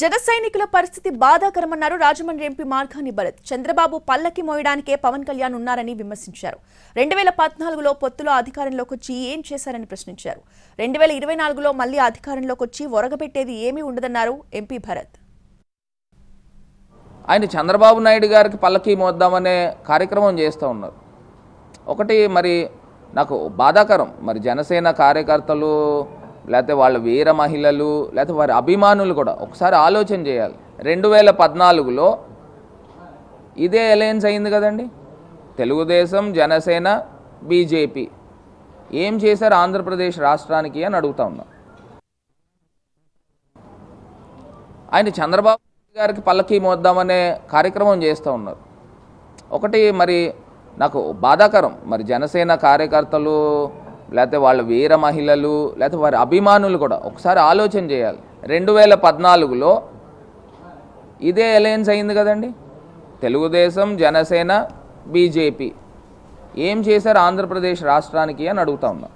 జన సైనికుల పరిస్థితి బాధాకరమన్నారు రాజమండ్రి ఎంపీ మార్గాని భరత్. చంద్రబాబు పల్లకి మోయడానికే పవన్ కళ్యాణ్ ఉన్నారని విమర్శించారు. 2014లో పొత్తులో అధికారంలోకి వచ్చి ఏం చేశారని ప్రశ్నించారు. 2024లో మళ్లీ అధికారంలోకి వచ్చి ఒరగబెట్టేది ఏమీ ఉండదన్నారు ఎంపీ భరత్. ఆయన చంద్రబాబు నాయుడు గారికి పల్లకి మోద్దామనే కార్యక్రమం చేస్తూ ఉన్నారు. ఒకటి మరి నాకు బాధాకరం, మరి జనసేన కార్యకర్తలు లేకపోతే వాళ్ళ వీర మహిళలు లేకపోతే వారి అభిమానులు కూడా ఒకసారి ఆలోచన చేయాలి. 2014లో ఇదే అలయన్స్ అయింది కదండి, తెలుగుదేశం, జనసేన, బీజేపీ. ఏం చేశారు ఆంధ్రప్రదేశ్ రాష్ట్రానికి అని అడుగుతా ఉన్నాం. ఆయన చంద్రబాబు గారికి పల్లకి మోద్దామనే కార్యక్రమం చేస్తూ ఉన్నారు. ఒకటి మరి నాకు బాధాకరం, మరి జనసేన కార్యకర్తలు లేకపోతే వాళ్ళ వీర మహిళలు లేకపోతే వారి అభిమానులు కూడా ఒకసారి ఆలోచన చేయాలి. 2014లో ఇదే అలయన్స్ అయింది కదండి, తెలుగుదేశం, జనసేన, బీజేపీ. ఏం చేశారు ఆంధ్రప్రదేశ్ రాష్ట్రానికి అని అడుగుతా ఉన్నాం.